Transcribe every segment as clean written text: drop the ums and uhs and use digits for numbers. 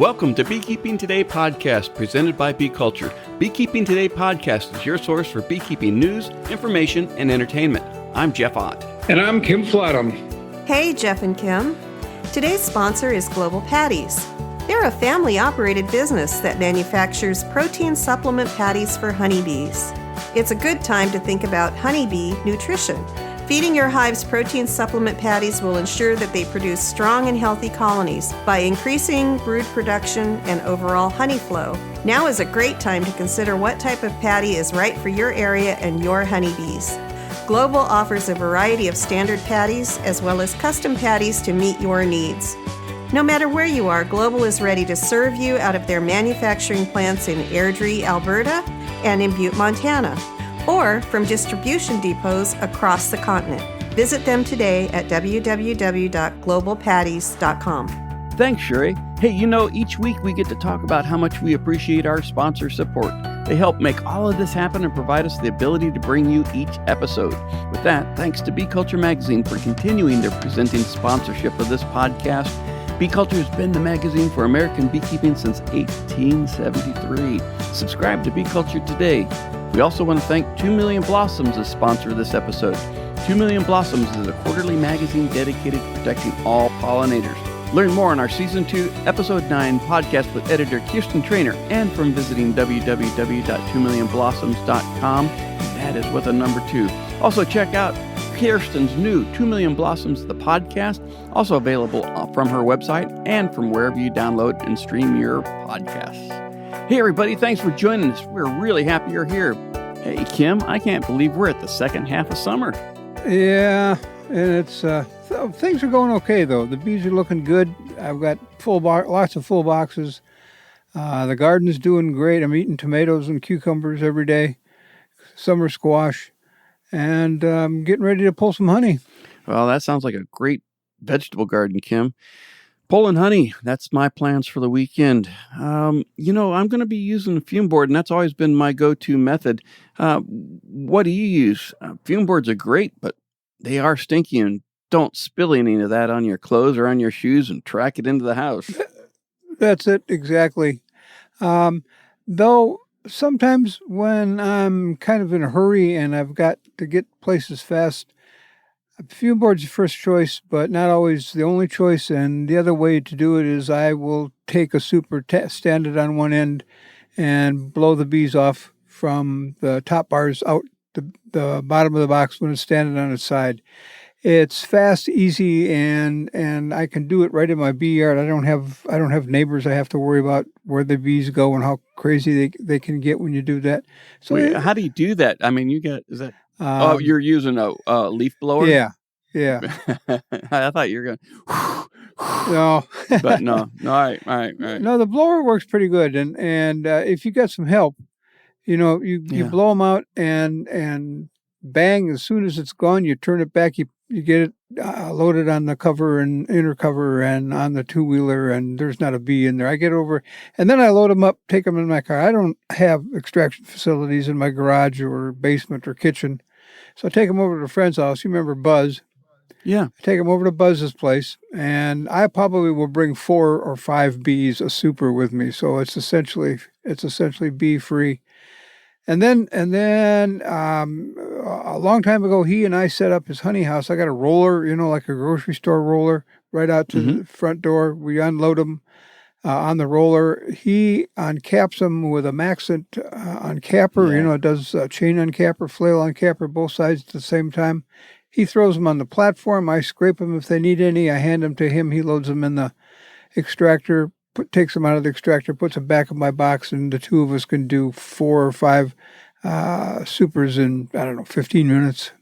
Welcome to Beekeeping Today podcast presented by Bee Culture. Beekeeping Today podcast is your source for beekeeping news, information, and entertainment. I'm Jeff Ott. And I'm Kim Flatham. Hey, Jeff and Kim. Today's sponsor is Global Patties. They're a family-operated business that manufactures protein supplement patties for honeybees. It's a good time to think about honeybee nutrition. Feeding your hives protein supplement patties will ensure that they produce strong and healthy colonies by increasing brood production and overall honey flow. Now is a great time to consider what type of patty is right for your area and your honeybees. Global offers a variety of standard patties as well as custom patties to meet your needs. No matter where you are, Global is ready to serve you out of their manufacturing plants in Airdrie, Alberta, and in Butte, Montana, or from distribution depots across the continent. Visit them today at www.globalpatties.com. Thanks, Sherry. Hey, each week we get to talk about how much we appreciate our sponsor support. They help make all of this happen and provide us the ability to bring you each episode. With that, thanks to Bee Culture Magazine for continuing their presenting sponsorship of this podcast. Bee Culture has been the magazine for American beekeeping since 1873. Subscribe to Bee Culture today. We also want to thank 2 Million Blossoms as sponsor of this episode. 2 Million Blossoms is a quarterly magazine dedicated to protecting all pollinators. Learn more on our Season 2, Episode 9 podcast with editor Kirsten Trainer and from visiting www.2millionblossoms.com. That is with a number 2. Also check out Kirsten's new 2 Million Blossoms, the podcast, also available from her website and from wherever you download and stream your podcasts. Hey, everybody, thanks for joining us. We're really happy you're here. Hey, Kim, I can't believe we're at the second half of summer. Yeah, and it's things are going okay, though. The bees are looking good. I've got lots of full boxes. The garden's doing great. I'm eating tomatoes and cucumbers every day, summer squash, and I'm getting ready to pull some honey. Well, that sounds like a great vegetable garden, Kim. Pollen honey, that's my plans for the weekend. I'm going to be using a fume board, and that's always been my go-to method. What do you use? Fume boards are great, but they are stinky, and don't spill any of that on your clothes or on your shoes and track it into the house. That's it, exactly. Though sometimes when I'm kind of in a hurry and I've got to get places fast, fume board's the first choice, but not always the only choice. And the other way to do it is I will take a super, stand it on one end, and blow the bees off from the top bars out the bottom of the box when it's standing on its side. It's fast, easy, and I can do it right in my bee yard. I don't have neighbors I have to worry about where the bees go and how crazy they can get when you do that. So wait, how do you do that? I mean, is that? You're using a leaf blower? Yeah. I thought you were going. No, but no. All right. No, the blower works pretty good, and if you got some help, you blow them out and bang, as soon as it's gone, you turn it back. You get it loaded on the cover and inner cover and on the two-wheeler, and there's not a bee in there. I get over, and then I load them up, take them in my car. I don't have extraction facilities in my garage or basement or kitchen, so I take them over to a friend's house. You remember Buzz? Yeah. I take them over to Buzz's place, and I probably will bring 4 or 5 bees, a super, with me. So it's essentially bee-free. And then a long time ago, he and I set up his honey house. I got a roller, like a grocery store roller, right out to the front door. We unload them on the roller. He uncaps them with a Maxent uncapper. Yeah. It does chain uncapper, flail uncapper, both sides at the same time. He throws them on the platform. I scrape them if they need any. I hand them to him. He loads them in the extractor, takes them out of the extractor, puts them back in my box, and the two of us can do 4 or 5 supers in, 15 minutes.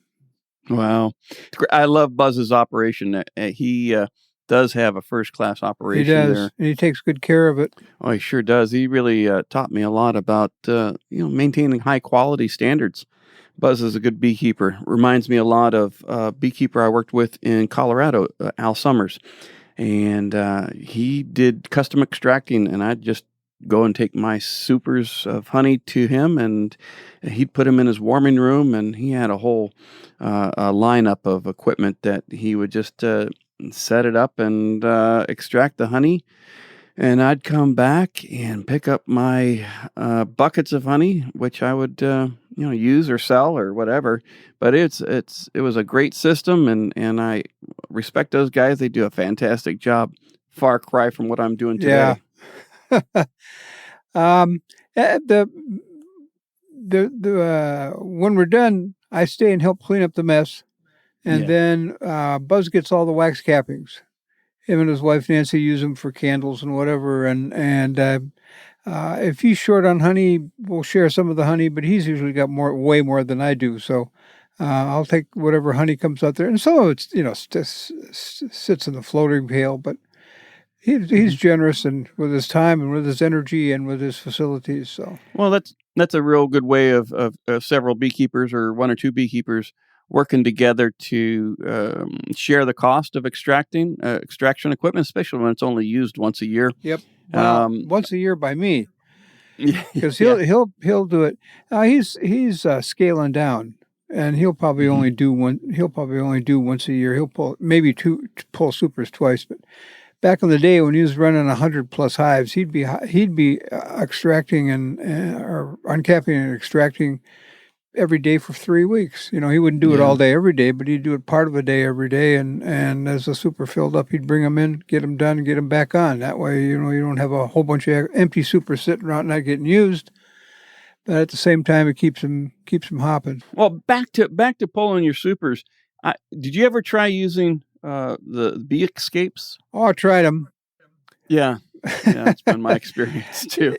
Wow. I love Buzz's operation. He does have a first-class operation. He does, there. and he takes good care of it. Oh, he sure does. He really taught me a lot about, maintaining high-quality standards. Buzz is a good beekeeper. Reminds me a lot of a beekeeper I worked with in Colorado, Al Summers. And he did custom extracting, and I'd just go and take my supers of honey to him, and he'd put them in his warming room, and he had a whole a lineup of equipment that he would just set it up and extract the honey And I'd come back and pick up my buckets of honey, which I would use or sell or whatever. But it was a great system, and I respect those guys. They do a fantastic job. Far cry from what I'm doing today. Yeah. The when we're done, I stay and help clean up the mess, and then Buzz gets all the wax cappings. Him and his wife Nancy use them for candles and whatever. And if he's short on honey, we'll share some of the honey. But he's usually got way more than I do. So I'll take whatever honey comes out there, and some of it's sits in the floating pail. But he's generous and with his time and with his energy and with his facilities. So that's a real good way of several beekeepers or one or two beekeepers working together to share the cost of extraction equipment, especially when it's only used once a year. Yep. Well, once a year by me, because he'll do it. He's scaling down, and he'll probably only do one. He'll probably only do once a year. He'll pull pull supers twice. But back in the day when he was running 100+ hives, he'd be extracting or uncapping and extracting every day for 3 weeks. He wouldn't do it all day every day, but he'd do it part of a day every day. And as the super filled up, he'd bring them in, get them done, and get them back on. That way, you don't have a whole bunch of empty super sitting around not getting used. But at the same time, it keeps them hopping. Well, back to pulling your supers. Did you ever try using the bee escapes? Oh, I tried them. Yeah. That's been my experience too.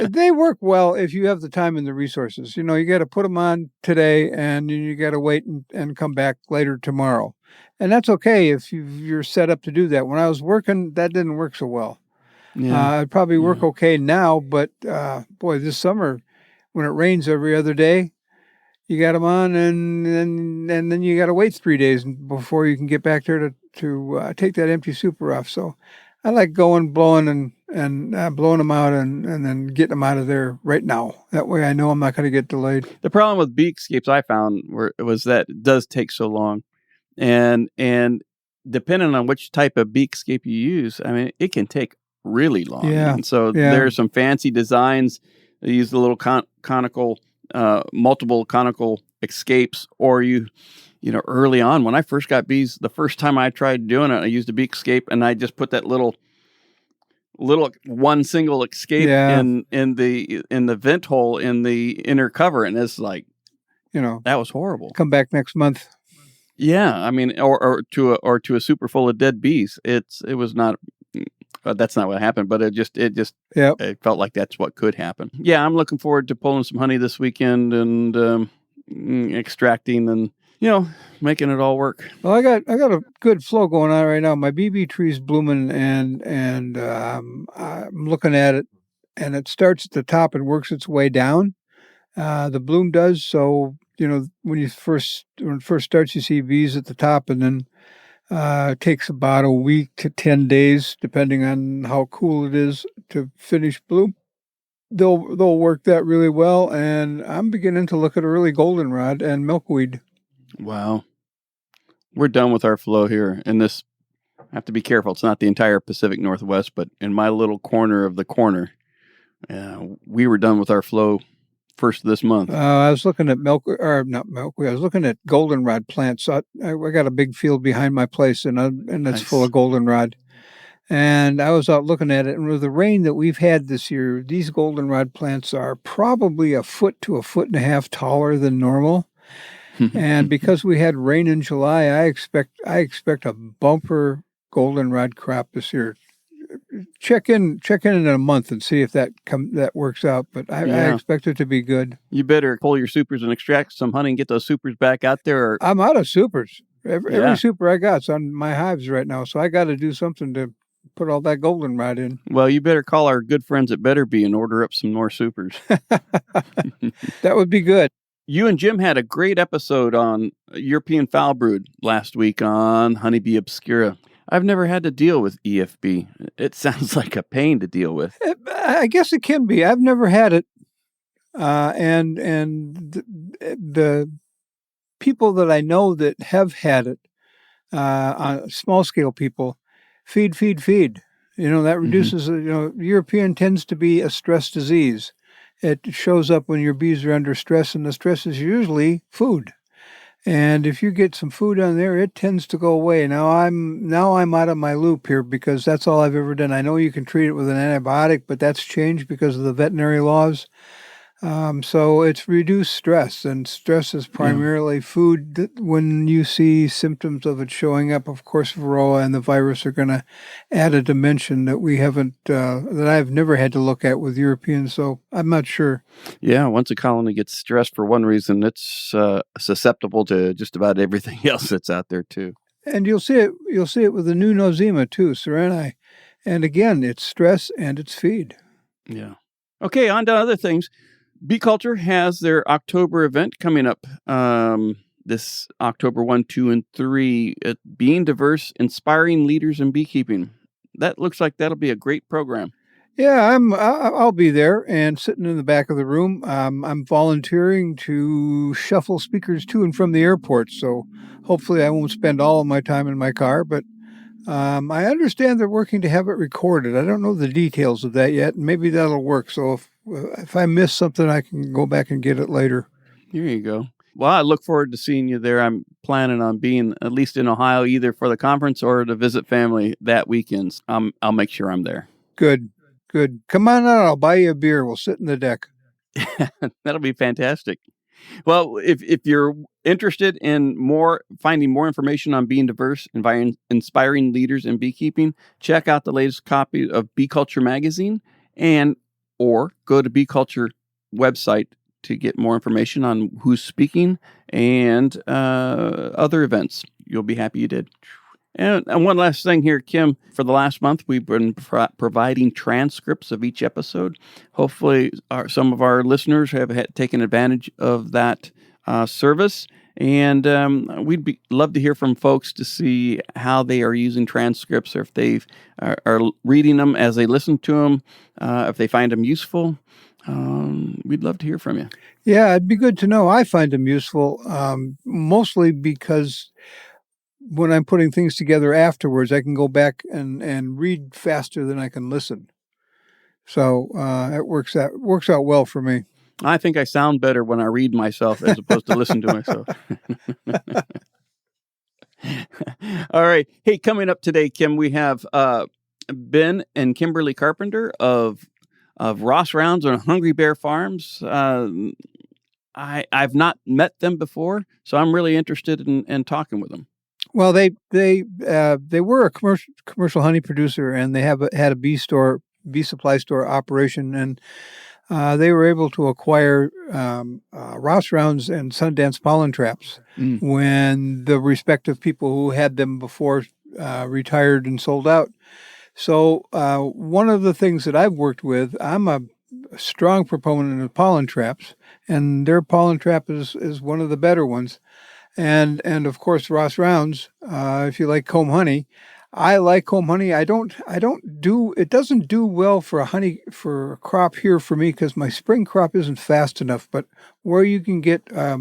They work well if you have the time and the resources. You got to put them on today, and you got to wait and come back later tomorrow. And that's okay if you're set up to do that. When I was working, that didn't work so well. Yeah. It'd probably work okay now, but boy, this summer when it rains every other day, you got them on, and then you got to wait 3 days before you can get back there to take that empty super off. So I like blowing and blowing them out and then getting them out of there right now. That way I know I'm not going to get delayed. The problem with bee escapes I found was that it does take so long. And depending on which type of bee escape you use, I mean, it can take really long. Yeah. And so there are some fancy designs. They use the little conical, multiple conical escapes, or early on when I first got bees, the first time I tried doing it, I used a bee escape and I just put that little one single escape in the vent hole in the inner cover, and it's like, that was horrible. Come back next month. Yeah, I mean, or to a super full of dead bees. It was not. That's not what happened, but it felt like that's what could happen. Yeah, I'm looking forward to pulling some honey this weekend and extracting and making it all work. Well, I got a good flow going on right now. My BB tree's blooming, and I'm looking at it, and it starts at the top and works its way down. The bloom does. So when it first starts, you see bees at the top, and then it takes about a week to 10 days, depending on how cool it is, to finish bloom. They'll work that really well, and I'm beginning to look at early goldenrod and milkweed. Wow. We're done with our flow here. And this, I have to be careful. It's not the entire Pacific Northwest, but in my little corner of the corner, we were done with our flow first of this month. I was looking at not milkweed. I was looking at goldenrod plants. I got a big field behind my place, and it's nice. Full of goldenrod. And I was out looking at it, and with the rain that we've had this year, these goldenrod plants are probably a foot to a foot and a half taller than normal. And because we had rain in July, I expect a bumper goldenrod crop this year. Check in a month and see if that works out. But I expect it to be good. You better pull your supers and extract some honey and get those supers back out there. I'm out of supers. Every super I got's on my hives right now, so I got to do something to put all that goldenrod in. Well, you better call our good friends at Better Bee and order up some more supers. That would be good. You and Jim had a great episode on European foul brood last week on Honeybee obscura. I've never had to deal with EFB. It sounds like a pain to deal with. I guess it can be. I've never had it. And the people that I know that have had it, small scale people, feed. That reduces, European tends to be a stress disease. It shows up when your bees are under stress, and the stress is usually food. And if you get some food on there, it tends to go away. Now I'm out of my loop here because that's all I've ever done. I know you can treat it with an antibiotic, but that's changed because of the veterinary laws. So it's reduced stress, and stress is primarily food. When you see symptoms of it showing up, of course, varroa and the virus are going to add a dimension that we haven't, that I've never had to look at with Europeans. So I'm not sure. Yeah, once a colony gets stressed for one reason, it's susceptible to just about everything else that's out there too. And you'll see it with the new nosema too, Sereni. And again, it's stress and it's feed. Yeah. Okay, on to other things. Bee Culture has their October event coming up this October 1, 2, and 3 at Being Diverse, Inspiring Leaders in Beekeeping. That looks like that'll be a great program. Yeah, I'll be there and sitting in the back of the room. I'm volunteering to shuffle speakers to and from the airport, so hopefully I won't spend all of my time in my car, but I understand they're working to have it recorded. I don't know the details of that yet, and maybe that'll work. So if I miss something, I can go back and get it later. Here you go. Well, I look forward to seeing you there. I'm planning on being at least in Ohio, either for the conference or to visit family that weekend. I'll make sure I'm there. Good. Come on out. I'll buy you a beer. We'll sit in the deck. That'll be fantastic. Well, if you're interested in finding more information on being diverse, inspiring leaders in beekeeping, check out the latest copy of Bee Culture magazine or go to Bee Culture website to get more information on who's speaking and other events. You'll be happy you did. And one last thing here, Kim. For the last month, we've been providing transcripts of each episode. Hopefully, some of our listeners have taken advantage of that service. And we'd love to hear from folks to see how they are using transcripts, or if they are reading them as they listen to them, if they find them useful. We'd love to hear from you. Yeah, it'd be good to know. I find them useful, mostly because when I'm putting things together afterwards, I can go back and read faster than I can listen. So it works out well for me. I think I sound better when I read myself as opposed to listen to myself. All right. Hey, coming up today, Kim, we have Ben and Kimberly Carpenter of Ross Rounds on Hungry Bear Farms. I've not met them before, so I'm really interested in talking with them. Well, they were a commercial honey producer, and they had a bee supply store operation, and they were able to acquire Ross Rounds and Sundance pollen traps when the respective people who had them before retired and sold out. So one of the things that I've worked with, I'm a strong proponent of pollen traps, and their pollen trap is one of the better ones. And of course, Ross Rounds, if you like comb honey. I like comb honey. It doesn't do well for a crop here for me because my spring crop isn't fast enough. But where you can get a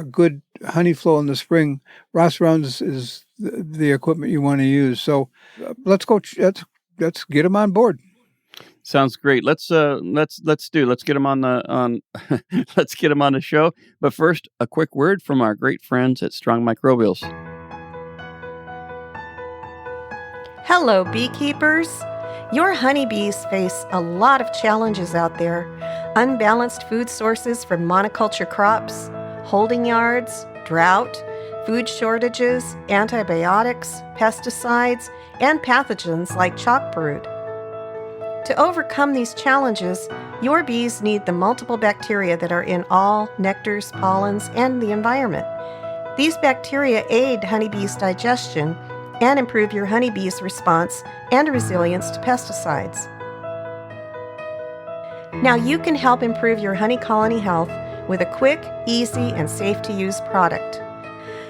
good honey flow in the spring, Ross Rounds is the equipment you want to use. So let's get them on board. Sounds great. Let's get them on let's get them on the show. But first, a quick word from our great friends at Strong Microbials. Hello, beekeepers. Your honeybees face a lot of challenges out there. Unbalanced food sources from monoculture crops, holding yards, drought, food shortages, antibiotics, pesticides, and pathogens like chalk brood. To overcome these challenges, your bees need the multiple bacteria that are in all nectars, pollens, and the environment. These bacteria aid honeybees' digestion and improve your honeybees' response and resilience to pesticides. Now you can help improve your honey colony health with a quick, easy, and safe-to-use product.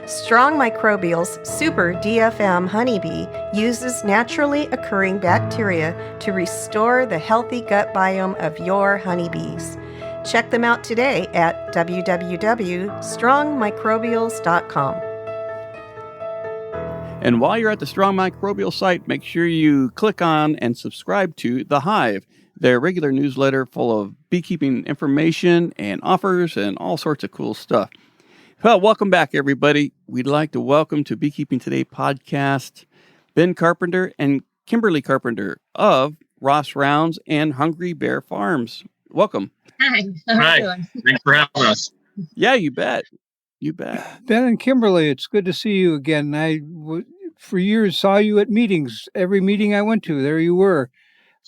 Strong Microbials Super DFM Honeybee uses naturally occurring bacteria to restore the healthy gut biome of your honeybees. Check them out today at www.strongmicrobials.com. And while you're at the Strong Microbial site, make sure you click on and subscribe to The Hive, their regular newsletter full of beekeeping information and offers and all sorts of cool stuff. Well, welcome back, everybody. We'd like to welcome to Beekeeping Today podcast Ben Carpenter and Kimberly Carpenter of Ross Rounds and Hungry Bear Farms. Welcome. Hi. Hi. Thanks for having us. Yeah, you bet. You bet. Ben and Kimberly, it's good to see you again. For years, saw you at meetings. Every meeting I went to, there you were.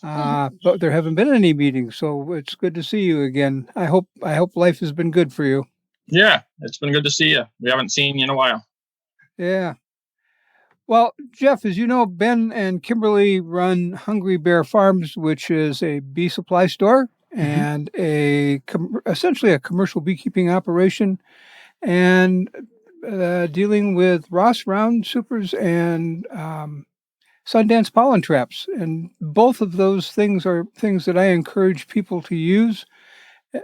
But there haven't been any meetings, so it's good to see you again. I hope life has been good for you. Yeah, it's been good to see you. We haven't seen you in a while. Yeah. Well, Jeff, as you know, Ben and Kimberly run Hungry Bear Farms, which is a bee supply store and essentially a commercial beekeeping operation, and dealing with Ross Round Supers and Sundance pollen traps. And both of those things are things that I encourage people to use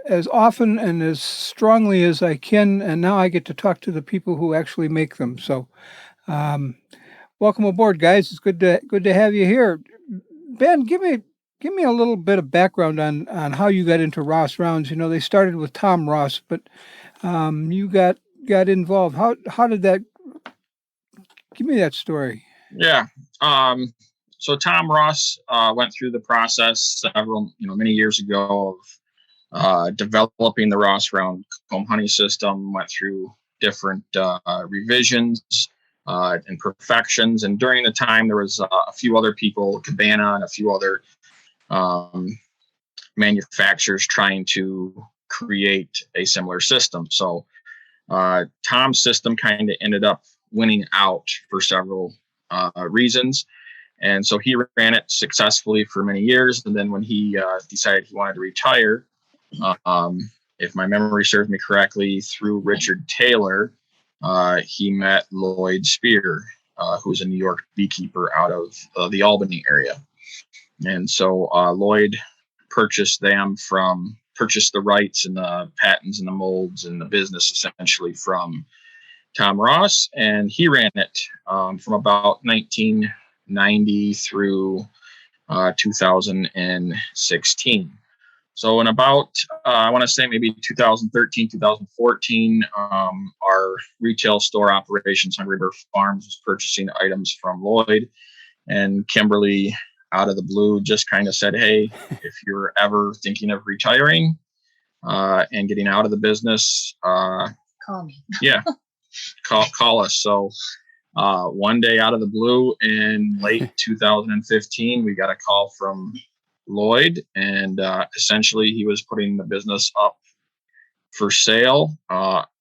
as often and as strongly as I can. And now I get to talk to the people who actually make them. So welcome aboard, guys. It's good to have you here. Ben, give me a little bit of background on how you got into Ross Rounds. You know, they started with Tom Ross, but you got involved. How did that? Give me that story. Yeah. So Tom Ross went through the process many years ago of developing the Ross Round comb honey system. Went through different revisions and perfections, and during the time there was a few other people, Cabana and a few other manufacturers trying to create a similar system. So Tom's system kind of ended up winning out for several reasons. And so he ran it successfully for many years. And then when he decided he wanted to retire, if my memory serves me correctly, through Richard Taylor, he met Lloyd Spear, who's a New York beekeeper out of the Albany area. And so Lloyd purchased the rights and the patents and the molds and the business essentially from Tom Ross, and he ran it from about 1990 through 2016. So in about, I want to say maybe 2013, 2014, our retail store operations, Hungry Bear Farms, was purchasing items from Lloyd, and Kimberly, out of the blue, just kind of said, hey, if you're ever thinking of retiring and getting out of the business, call me. Yeah, call us. So one day out of the blue in late 2015, we got a call from Lloyd, and essentially he was putting the business up for sale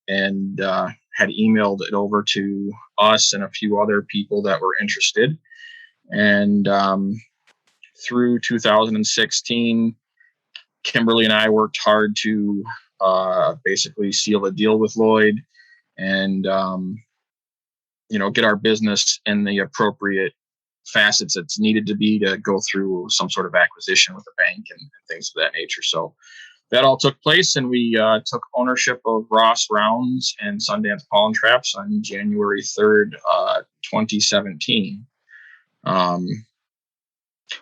and had emailed it over to us and a few other people that were interested. And through 2016, Kimberly and I worked hard to basically seal a deal with Lloyd and, get our business in the appropriate facets that's needed to be to go through some sort of acquisition with the bank and things of that nature. So that all took place, and we took ownership of Ross Rounds and Sundance pollen traps on January 3rd, 2017.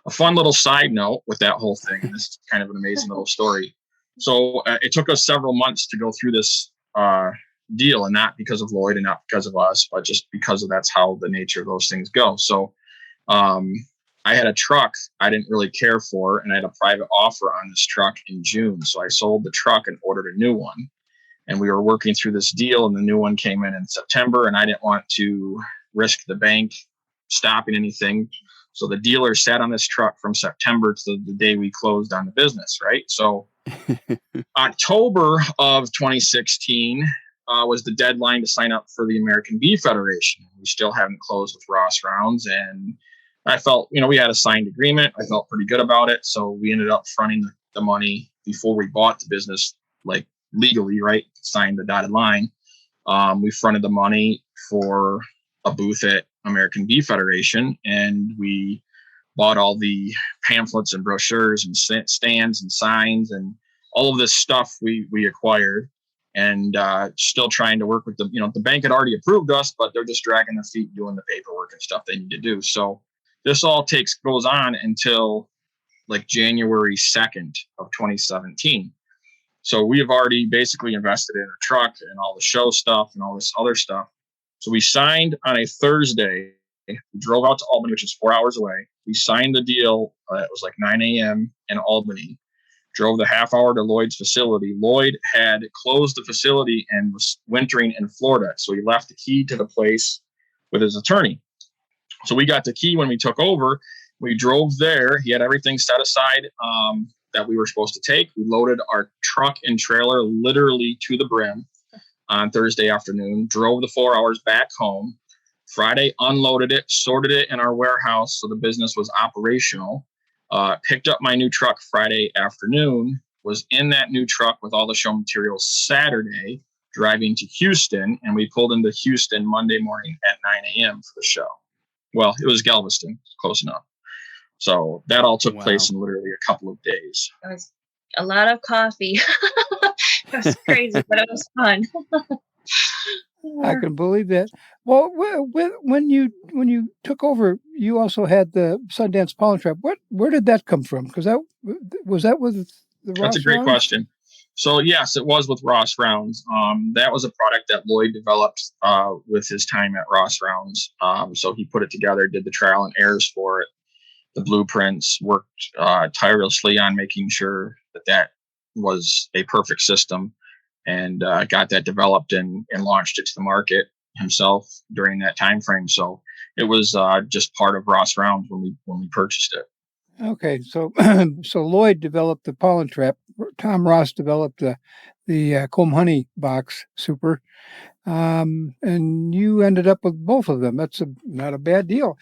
A fun little side note with that whole thing, and this is kind of an amazing little story. So it took us several months to go through this deal, and not because of Lloyd and not because of us, but just because that's how the nature of those things go. So I had a truck I didn't really care for, and I had a private offer on this truck in June. So I sold the truck and ordered a new one. And we were working through this deal, and the new one came in September, and I didn't want to risk the bank stopping anything. So the dealer sat on this truck from September to the day we closed on the business, right? So October of 2016 was the deadline to sign up for the American Bee Federation. We still haven't closed with Ross Rounds, and I felt, we had a signed agreement. I felt pretty good about it. So we ended up fronting the money before we bought the business, like legally, right? Signed the dotted line. We fronted the money for a booth at American Bee Federation, and we bought all the pamphlets and brochures and stands and signs and all of this stuff we acquired. and still trying to work with the bank had already approved us, but they're just dragging their feet doing the paperwork and stuff they need to do. So this all goes on until like January 2nd of 2017. So we have already basically invested in a truck and all the show stuff and all this other stuff. So we signed on a Thursday. We drove out to Albany, which is 4 hours away. We signed the deal. It was like 9 a.m. in Albany. Drove the half hour to Lloyd's facility. Lloyd had closed the facility and was wintering in Florida. So he left the key to the place with his attorney. So we got the key when we took over. We drove there. He had everything set aside that we were supposed to take. We loaded our truck and trailer literally to the brim on Thursday afternoon, drove the 4 hours back home. Friday, unloaded it, sorted it in our warehouse so the business was operational. Picked up my new truck Friday afternoon, was in that new truck with all the show materials Saturday, driving to Houston, and we pulled into Houston Monday morning at 9 a.m. for the show. Well, it was Galveston, close enough. So that all took place in literally a couple of days. It was a lot of coffee. It was crazy, but it was fun. I can believe that. Well, when you took over, you also had the Sundance Pollen Trap. Where did that come from? Because that was with the Ross. That's a great Rounds? question. So yes, it was with Ross Rounds. That was a product that Lloyd developed with his time at Ross Rounds. So he put it together, did the trial and errors for it, the blueprints, worked tirelessly on making sure that was a perfect system, and got that developed and launched it to the market himself during that time frame. So it was just part of Ross Rounds when we purchased it. Okay, so so Lloyd developed the Pollen Trap. Tom Ross developed the comb honey box super, and you ended up with both of them. That's not a bad deal.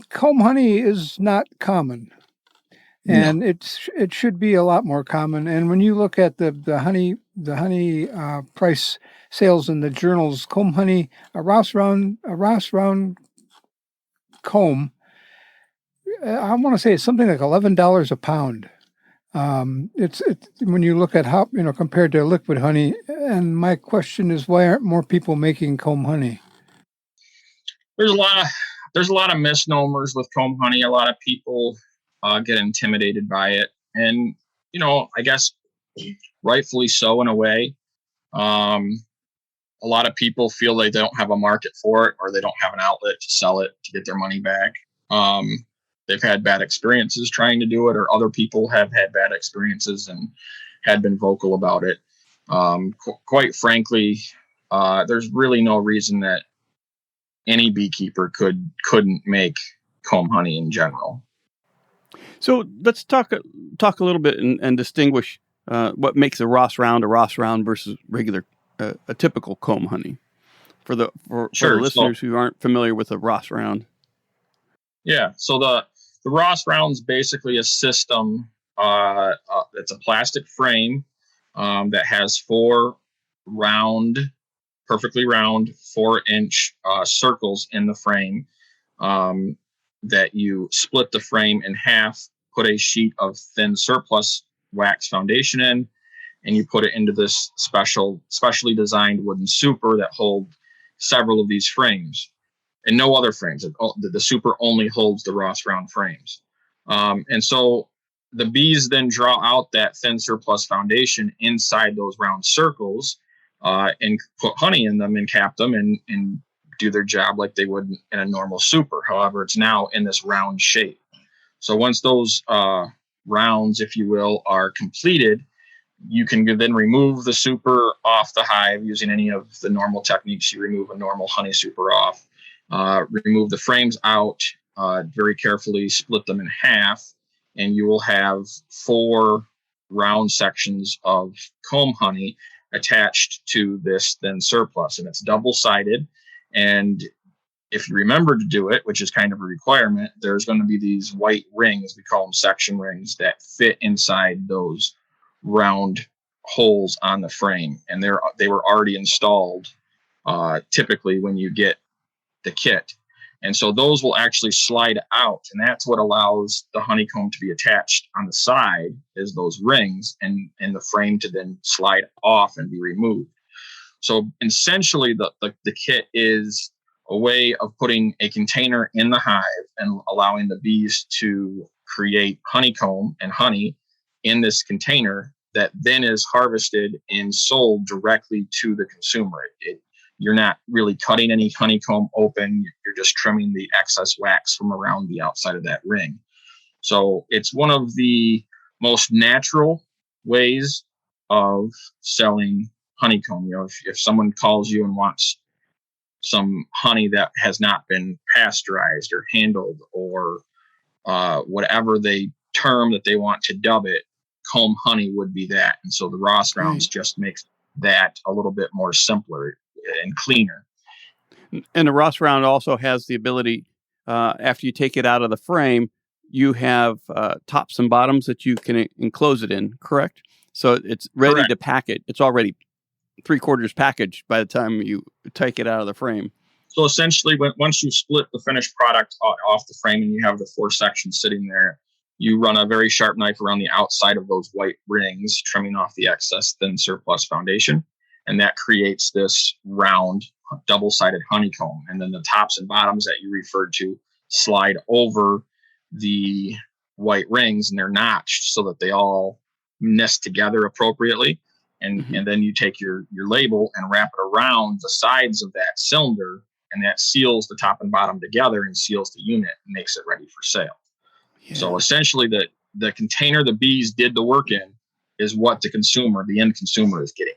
Comb honey is not common, and it should be a lot more common. And when you look at the honey price sales in the journals, comb honey, a Ross Round comb, I want to say it's something like $11 a pound. It's when you look at how compared to liquid honey. And my question is, why aren't more people making comb honey? There's a lot of misnomers with comb honey. A lot of people get intimidated by it, and I guess rightfully so in a way. A lot of people feel like they don't have a market for it, or they don't have an outlet to sell it to get their money back. They've had bad experiences trying to do it, or other people have had bad experiences and had been vocal about it. Quite frankly, there's really no reason that any beekeeper couldn't make comb honey in general. So let's talk a little bit and distinguish what makes a Ross Round versus regular a typical comb honey for the listeners who aren't familiar with a Ross Round. Yeah, so the Ross Round's basically a system. It's a plastic frame that has four perfectly round 4-inch circles in the frame that you split the frame in half, put a sheet of thin surplus wax foundation in, and you put it into this specially designed wooden super that hold several of these frames. And no other frames. The super only holds the Ross Round frames. And so the bees then draw out that thin surplus foundation inside those round circles and put honey in them and cap them and do their job like they would in a normal super. However, it's now in this round shape. So once those rounds, if you will, are completed, you can then remove the super off the hive using any of the normal techniques. You remove a normal honey super off. Remove the frames out very carefully, split them in half, and you will have 4 round sections of comb honey attached to this thin surplus. And it's double-sided. And if you remember to do it, which is kind of a requirement, there's going to be these white rings, we call them section rings, that fit inside those round holes on the frame. And they were already installed typically when you get the kit. And so those will actually slide out, and that's what allows the honeycomb to be attached on the side, is those rings, and the frame to then slide off and be removed. So essentially the kit is a way of putting a container in the hive and allowing the bees to create honeycomb and honey in this container that then is harvested and sold directly to the consumer. You're not really cutting any honeycomb open. You're just trimming the excess wax from around the outside of that ring. So it's one of the most natural ways of selling honeycomb. You know, if someone calls you and wants some honey that has not been pasteurized or handled or whatever they term that they want to dub it, comb honey would be that. And so the Ross rounds just makes that a little bit more simpler and cleaner. And the Ross round also has the ability, after you take it out of the frame, you have tops and bottoms that you can enclose it in, correct? So it's ready to pack it. It's already 3/4 packaged by the time you take it out of the frame. So essentially, once you split the finished product off the frame and you have the 4 sections sitting there, you run a very sharp knife around the outside of those white rings, trimming off the excess thin surplus foundation. And that creates this round, double-sided honeycomb. And then the tops and bottoms that you referred to slide over the white rings, and they're notched so that they all nest together appropriately. And then you take your label and wrap it around the sides of that cylinder, and that seals the top and bottom together and seals the unit and makes it ready for sale. Yeah. So essentially the container the bees did the work in is what the end consumer is getting.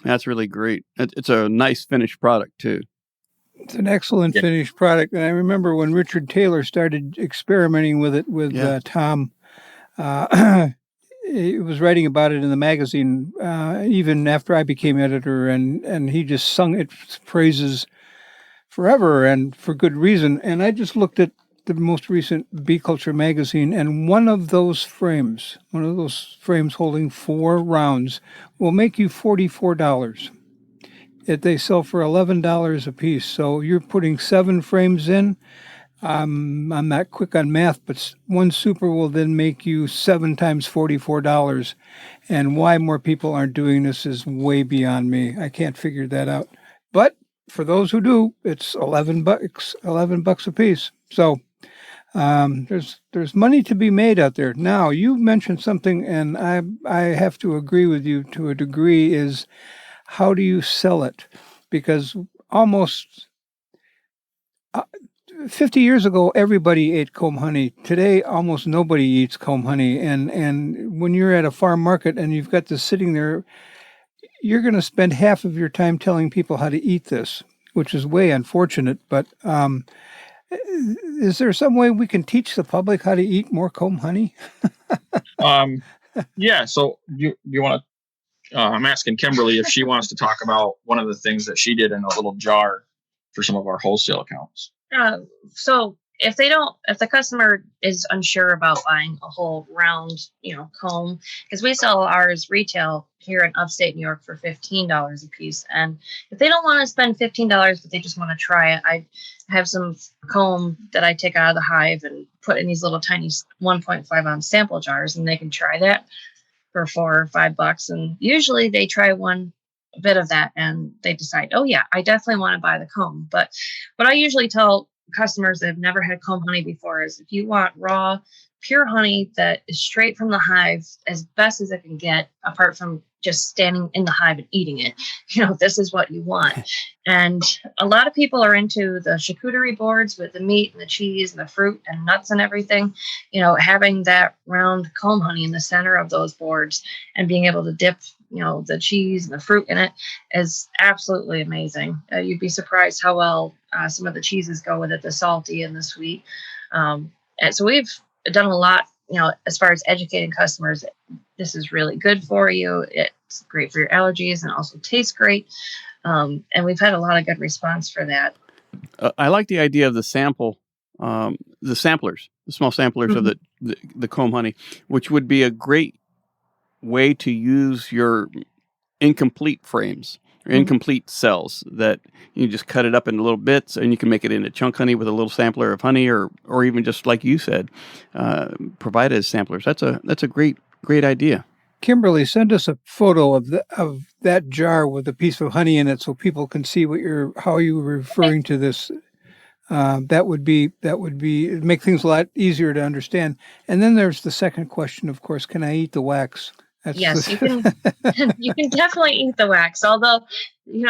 That's really great. It's a nice finished product too. It's an excellent finished product. And I remember when Richard Taylor started experimenting with it with Tom, he was writing about it in the magazine, even after I became editor, and he just sung its praises forever and for good reason. And I just looked at the most recent Bee Culture magazine, and one of those frames holding 4 rounds will make you $44. They sell for $11 a piece. So you're putting 7 frames in. I'm not quick on math, but 1 super will then make you 7 times $44. And why more people aren't doing this is way beyond me. I can't figure that out. But for those who do, it's $11 a piece. So there's money to be made out there. Now, you mentioned something, and I have to agree with you to a degree, is how do you sell it? Because almost 50 years ago, everybody ate comb honey. Today, almost nobody eats comb honey. And when you're at a farm market and you've got this sitting there, you're going to spend half of your time telling people how to eat this, which is way unfortunate. But is there some way we can teach the public how to eat more comb honey? Yeah. So you want to, I'm asking Kimberly if she wants to talk about one of the things that she did in a little jar for some of our wholesale accounts. So if the customer is unsure about buying a whole round, comb, because we sell ours retail here in upstate New York for $15 a piece. And if they don't want to spend $15, but they just want to try it, I have some comb that I take out of the hive and put in these little tiny 1.5 ounce sample jars, and they can try that for $4 or $5. And usually they try one bit of that and they decide, oh yeah, I definitely want to buy the comb. But what I usually tell customers that have never had comb honey before is, if you want raw, pure honey that is straight from the hive as best as it can get, apart from just standing in the hive and eating it, this is what you want. And a lot of people are into the charcuterie boards with the meat and the cheese and the fruit and nuts and everything. Having that round comb honey in the center of those boards and being able to dip the cheese and the fruit in it is absolutely amazing. You'd be surprised how well some of the cheeses go with it, the salty and the sweet. And so we've done a lot, as far as educating customers. This is really good for you. It's great for your allergies and also tastes great. And we've had a lot of good response for that. I like the idea of the samplers, the small samplers of the comb honey, which would be a great way to use your incomplete frames. or incomplete cells that you just cut it up into little bits, and you can make it into chunk honey with a little sampler of honey, or even just like you said, provide it as samplers. That's a great idea. Kimberly, send us a photo of that jar with a piece of honey in it, so people can see how you're referring to this. That would make things a lot easier to understand. And then there's the second question, of course: can I eat the wax? Yes, you can. You can definitely eat the wax. Although, we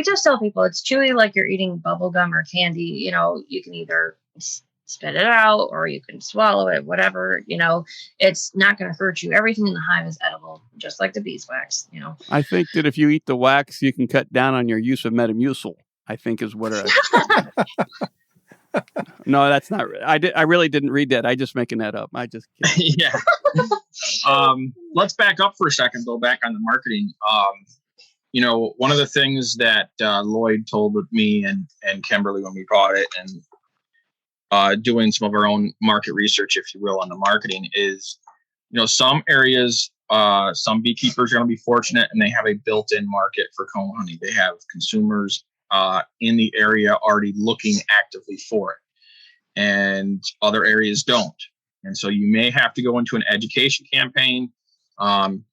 just tell people it's chewy like you're eating bubble gum or candy. You can either spit it out or you can swallow it. Whatever. It's not going to hurt you. Everything in the hive is edible, just like the beeswax. I think that if you eat the wax, you can cut down on your use of Metamucil, I think is what. No, that's not. I really didn't read that. I just making that up. I just kidding. Yeah. Let's back up for a second, though. Back on the marketing. One of the things that Lloyd told me and Kimberly when we bought it, and doing some of our own market research, if you will, on the marketing is, some areas, some beekeepers are going to be fortunate and they have a built-in market for comb honey. They have consumers in the area already looking actively for it, and other areas don't. And so you may have to go into an education campaign,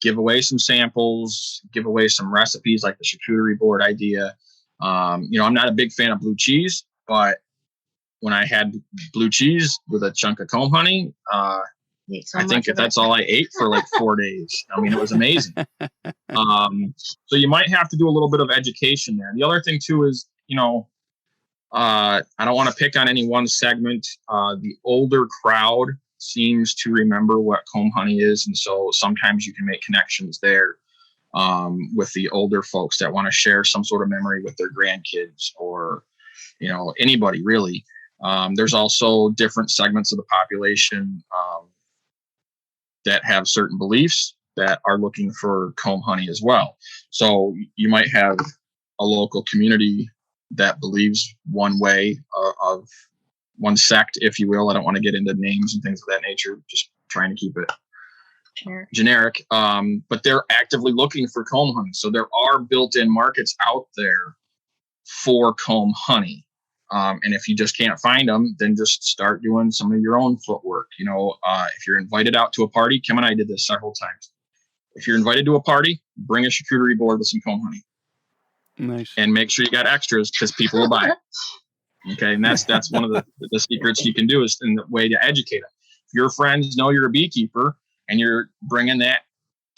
give away some samples, give away some recipes like the charcuterie board idea. I'm not a big fan of blue cheese, but when I had blue cheese with a chunk of comb honey, I think that's all I ate for like 4 days. I mean, it was amazing. So you might have to do a little bit of education there. The other thing too is, I don't want to pick on any one segment. The older crowd seems to remember what comb honey is. And so sometimes you can make connections there with the older folks that want to share some sort of memory with their grandkids or, anybody really. There's also different segments of the population that have certain beliefs that are looking for comb honey as well. So you might have a local community that believes one way of one sect, if you will. I don't want to get into names and things of that nature, just trying to keep it generic. But they're actively looking for comb honey. So there are built-in markets out there for comb honey. And if you just can't find them, then just start doing some of your own footwork. If you're invited out to a party, Kim and I did this several times. If you're invited to a party, bring a charcuterie board with some comb honey. Nice. And make sure you got extras because people will buy it. Okay. And that's one of the secrets you can do is in the way to educate them. If your friends know you're a beekeeper and you're bringing that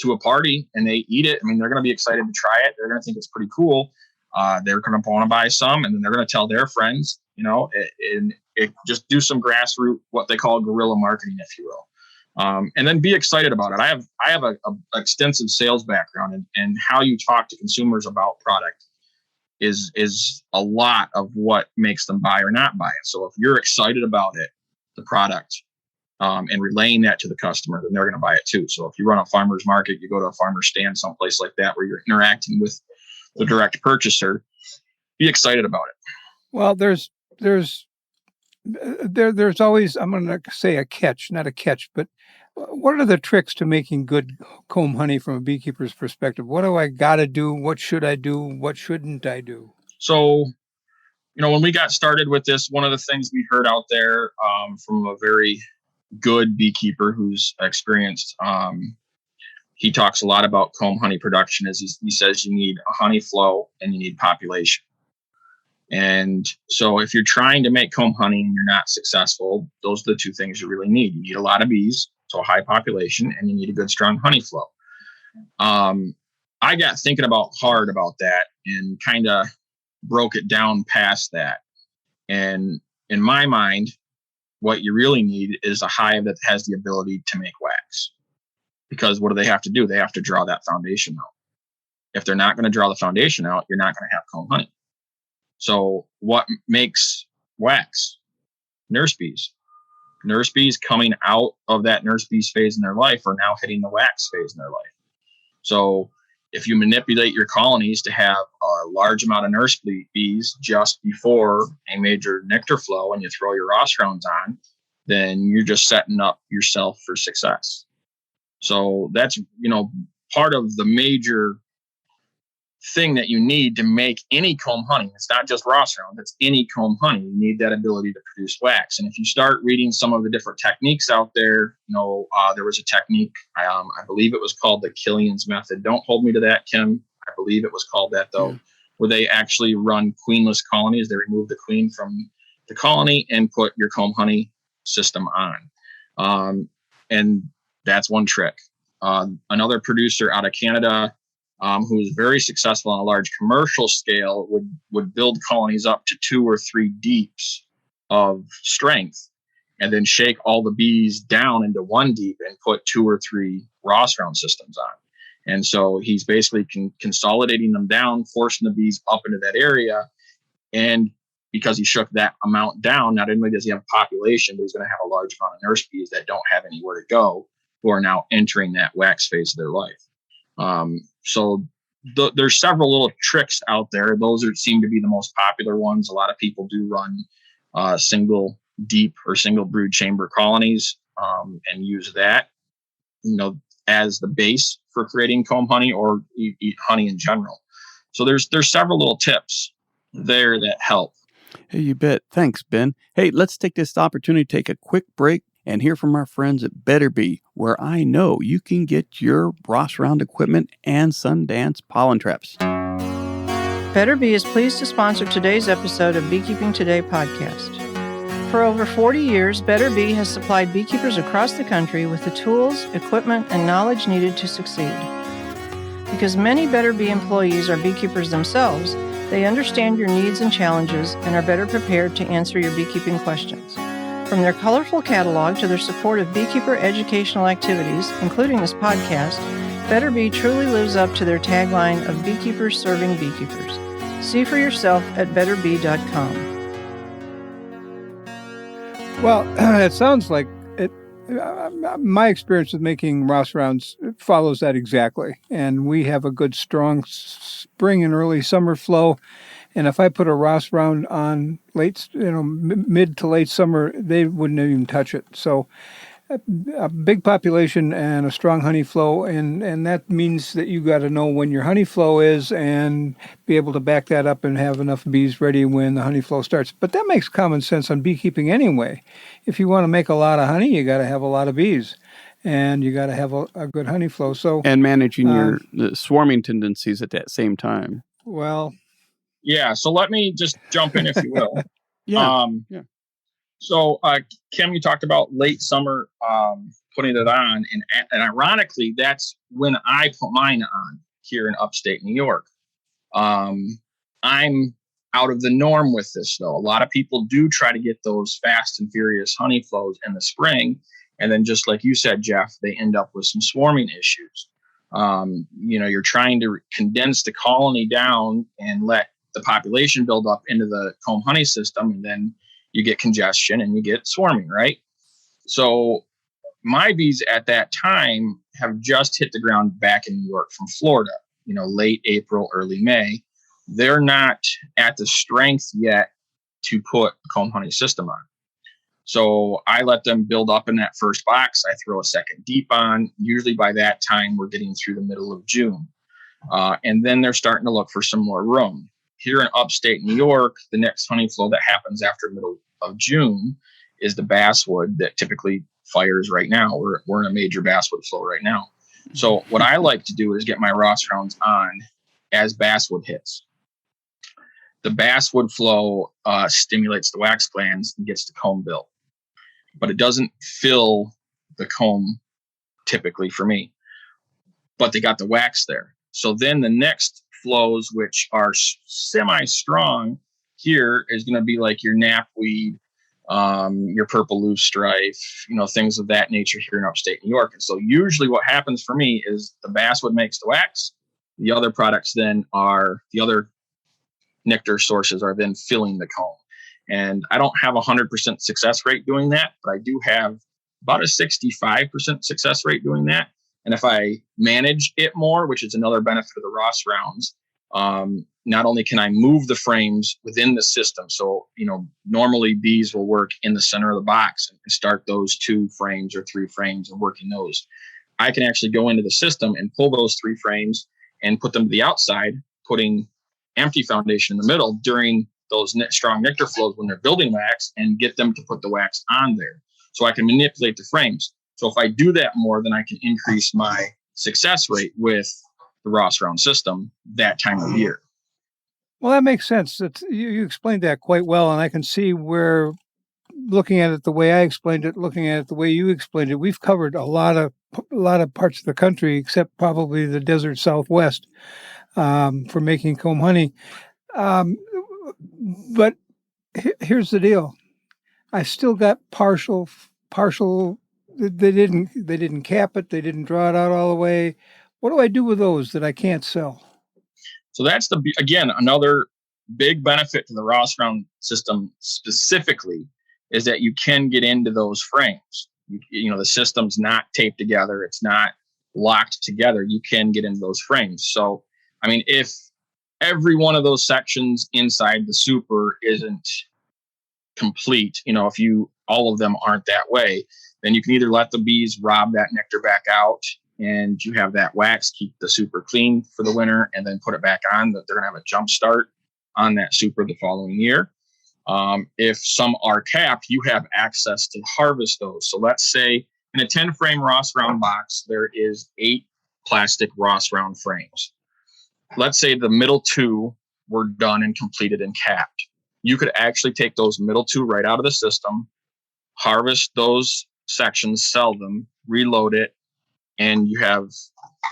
to a party and they eat it, I mean, they're going to be excited to try it. They're going to think it's pretty cool. They're going to want to buy some, and then they're going to tell their friends, and just do some grassroots, what they call guerrilla marketing, if you will. And then be excited about it. I have a extensive sales background, and how you talk to consumers about product is a lot of what makes them buy or not buy it. So if you're excited about it, the product, and relaying that to the customer, then they're going to buy it too. So if you run a farmer's market, you go to a farmer's stand, someplace like that, where you're interacting with the direct purchaser, be excited about it. Well, there's always, I'm going to say not a catch, but what are the tricks to making good comb honey from a beekeeper's perspective? What do I got to do? What should I do? What shouldn't I do? So, when we got started with this, one of the things we heard out there from a very good beekeeper who's experienced, he talks a lot about comb honey production. He says you need a honey flow and you need population. And so if you're trying to make comb honey and you're not successful, those are the two things you really need. You need a lot of bees, so a high population, and you need a good, strong honey flow. I got thinking hard about that and kind of broke it down past that. And in my mind, what you really need is a hive that has the ability to make wax. Because what do they have to do? They have to draw that foundation out. If they're not going to draw the foundation out, you're not going to have comb honey. So what makes wax? Nurse bees. Nurse bees coming out of that nurse bees phase in their life are now hitting the wax phase in their life. So if you manipulate your colonies to have a large amount of nurse bees just before a major nectar flow and you throw your rostrons on, then you're just setting up yourself for success. So that's, part of the major thing that you need to make any comb honey. It's not just Ross round, it's any comb honey. You need that ability to produce wax. And if you start reading some of the different techniques out there, there was a technique, I believe it was called the Killian's method. Don't hold me to that, Kim. I believe it was called that, though, where they actually run queenless colonies. They remove the queen from the colony and put your comb honey system on. And that's one trick. Another producer out of Canada, who is very successful on a large commercial scale, would build colonies up to 2 or 3 deeps of strength, and then shake all the bees down into 1 deep and put 2 or 3 Ross round systems on. And so he's basically consolidating them down, forcing the bees up into that area. And because he shook that amount down, not only does he have a population, but he's going to have a large amount of nurse bees that don't have anywhere to go, who are now entering that wax phase of their life. So there's several little tricks out there. Those seem to be the most popular ones. A lot of people do run single deep or single brood chamber colonies and use that, as the base for creating comb honey or eat honey in general. So there's several little tips there that help. Hey, you bet. Thanks, Ben. Hey, let's take this opportunity to take a quick break and hear from our friends at Better Bee, where I know you can get your Ross round equipment and Sundance pollen traps. Better Bee is pleased to sponsor today's episode of Beekeeping Today podcast. For over 40 years, Better Bee has supplied beekeepers across the country with the tools, equipment, and knowledge needed to succeed. Because many Better Bee employees are beekeepers themselves, they understand your needs and challenges and are better prepared to answer your beekeeping questions. From their colorful catalog to their support of beekeeper educational activities, including this podcast, Better Bee truly lives up to their tagline of beekeepers serving beekeepers. See for yourself at betterbee.com. Well, it sounds like it. My experience with making Ross rounds follows that exactly. And we have a good, strong spring and early summer flow. And if I put a Ross round on mid to late summer, they wouldn't even touch it. So a big population and a strong honey flow, and that means that you got to know when your honey flow is and be able to back that up and have enough bees ready when the honey flow starts. But that makes common sense on beekeeping anyway. If you want to make a lot of honey, you got to have a lot of bees, and you got to have a good honey flow. So and managing your swarming tendencies at that same time. Well, yeah. So let me just jump in, if you will. Yeah. So, Kim, you talked about late summer putting it on, and ironically, that's when I put mine on here in upstate New York. I'm out of the norm with this, though. A lot of people do try to get those fast and furious honey flows in the spring, and then just like you said, Jeff, they end up with some swarming issues. You're trying to condense the colony down and let the population build up into the comb honey system, and then you get congestion and you get swarming, right? So my bees at that time have just hit the ground back in New York from Florida, late April, early May. They're not at the strength yet to put a comb honey system on. So I let them build up in that first box. I throw a second deep on. Usually by that time, we're getting through the middle of June. And then they're starting to look for some more room. Here in upstate New York, the next honey flow that happens after middle of June is the basswood that typically fires right now. We're in a major basswood flow right now. So what I like to do is get my Ross rounds on as basswood hits. The basswood flow stimulates the wax glands and gets the comb built, but it doesn't fill the comb typically for me, but they got the wax there. So then the next flows, which are semi-strong here, is going to be like your knapweed, your purple loosestrife, things of that nature here in upstate New York. And so usually what happens for me is the basswood makes the wax. The other products then are, the other nectar sources are then filling the comb. And I don't have 100% success rate doing that, but I do have about a 65% success rate doing that. And if I manage it more, which is another benefit of the Ross rounds, not only can I move the frames within the system. So, normally bees will work in the center of the box and start those 2 frames or 3 frames and working those. I can actually go into the system and pull those 3 frames and put them to the outside putting empty foundation in the middle during those strong nectar flows when they're building wax, and get them to put the wax on there. So I can manipulate the frames. So if I do that more, then I can increase my success rate with the Ross round system that time of year. Well, that makes sense. You explained that quite well, and I can see where, looking at it the way I explained it, looking at it the way you explained it, we've covered a lot of parts of the country, except probably the desert Southwest, for making comb honey. But here's the deal: I still got partial. They didn't cap it. They didn't draw it out all the way. What do I do with those that I can't sell? So that's again, another big benefit to the Ross round system specifically is that you can get into those frames. You know, the system's not taped together. It's not locked together. You can get into those frames. So, I mean, if every one of those sections inside the super isn't complete, you know, if all of them aren't that way, then you can either let the bees rob that nectar back out, and you have that wax keep the super clean for the winter, and then put it back on. That they're going to have a jump start on that super the following year. If some are capped, you have access to harvest those. So let's say in a 10-frame Ross round box, there is 8 plastic Ross round frames. Let's say the middle 2 were done and completed and capped. You could actually take those middle 2 right out of the system, harvest those sections, sell them, reload it, and you have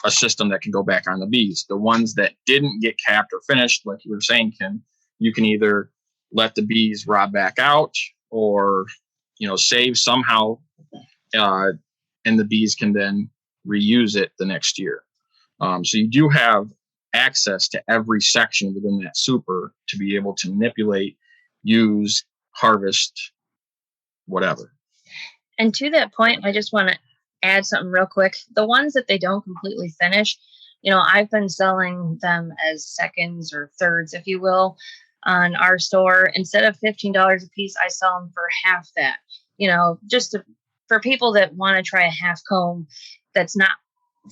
a system that can go back on the bees. The ones that didn't get capped or finished, like you were saying, Kim, you can either let the bees rob back out, or, you know, save somehow, and the bees can then reuse it the next year. So you do have access to every section within that super to be able to manipulate, use, harvest, whatever. And to that point, I just want to add something real quick. The ones that they don't completely finish, you know, I've been selling them as seconds or thirds, if you will, on our store. Instead of $15 a piece, I sell them for half that, you know, for people that want to try a half comb that's not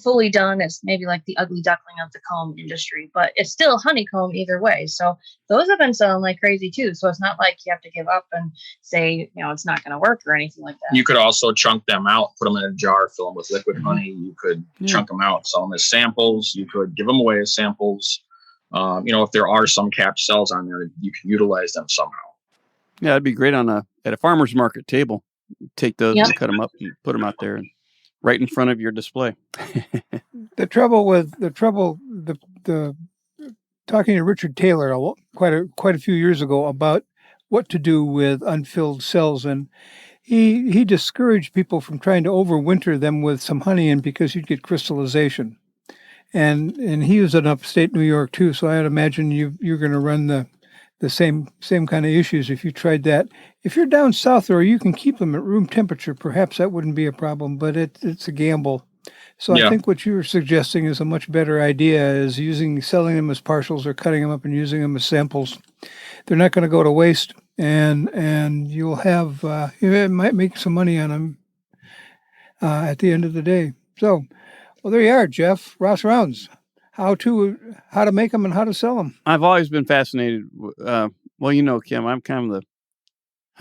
fully done. It's maybe like the ugly duckling of the comb industry, but it's still honeycomb either way. So those have been selling like crazy too. So it's not like you have to give up and say, you know, it's not going to work or anything like that. You could also chunk them out, put them in a jar, fill them with liquid honey. You could chunk them out, sell them as samples. You could give them away as samples. You know, if there are some capped cells on there, you can utilize them somehow. Yeah, it'd be great at a farmer's market table. Take those and cut them up and put them out there and right in front of your display. The talking to Richard Taylor quite a few years ago about what to do with unfilled cells, and he discouraged people from trying to overwinter them with some honey in, because you'd get crystallization. And he was in upstate New York too, so I'd imagine you're going to run the same kind of issues if you tried that. If you're down south, or you can keep them at room temperature, perhaps that wouldn't be a problem, but it's a gamble. So I think what you were suggesting is a much better idea, is selling them as partials or cutting them up and using them as samples. They're not going to go to waste, and you'll have you might make some money on them at the end of the day. So, well, there you are, Jeff. Ross Rounds. How to make them and how to sell them. I've always been fascinated. Well, you know, Kim,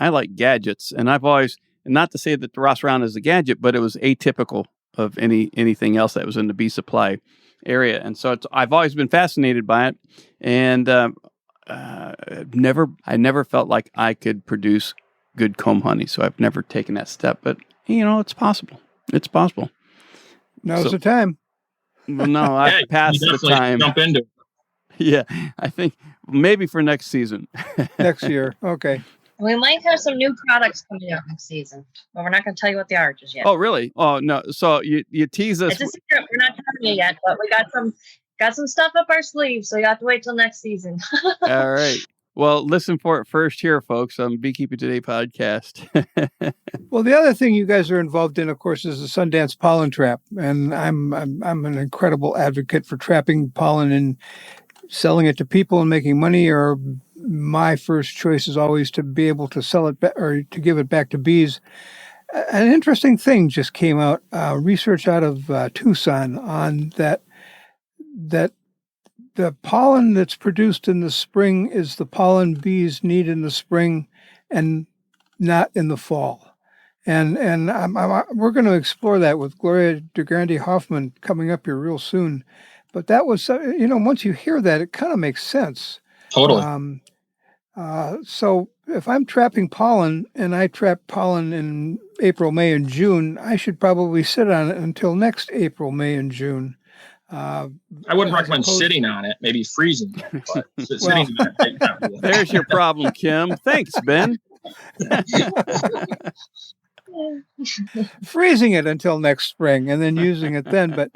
I like gadgets, and I've always, and not to say that the Ross Round is a gadget, but it was atypical of anything else that was in the bee supply area. And so I've always been fascinated by it. And I never felt like I could produce good comb honey. So I've never taken that step. But, you know, it's possible. It's possible. Now's the time. Well, no, I've passed the time. Jump into it. Yeah, I think maybe for next season. Next year. Okay. We might have some new products coming out next season, but we're not going to tell you what they are just yet. Oh, really? Oh, no. So you tease us. It's a secret. We're not telling you yet, but we got some stuff up our sleeves, so you have to wait till next season. All right. Well, listen for it first here, folks, on Beekeeping Today podcast. Well, the other thing you guys are involved in, of course, is the Sundance pollen trap, and I'm an incredible advocate for trapping pollen and selling it to people and making money. Or my first choice is always to be able to sell it or to give it back to bees. An interesting thing just came out, research out of Tucson on that the pollen that's produced in the spring is the pollen bees need in the spring and not in the fall. And we're going to explore that with Gloria DeGrande Hoffman coming up here real soon. But that was, once you hear that, it kind of makes sense. Totally. So if I'm trapping pollen and I trap pollen in April, May, and June, I should probably sit on it until next April, May, and June. I wouldn't recommend sitting on it, maybe freezing it, but sitting on it. There's your problem, Kim. Thanks, Ben. Freezing it until next spring and then using it then. But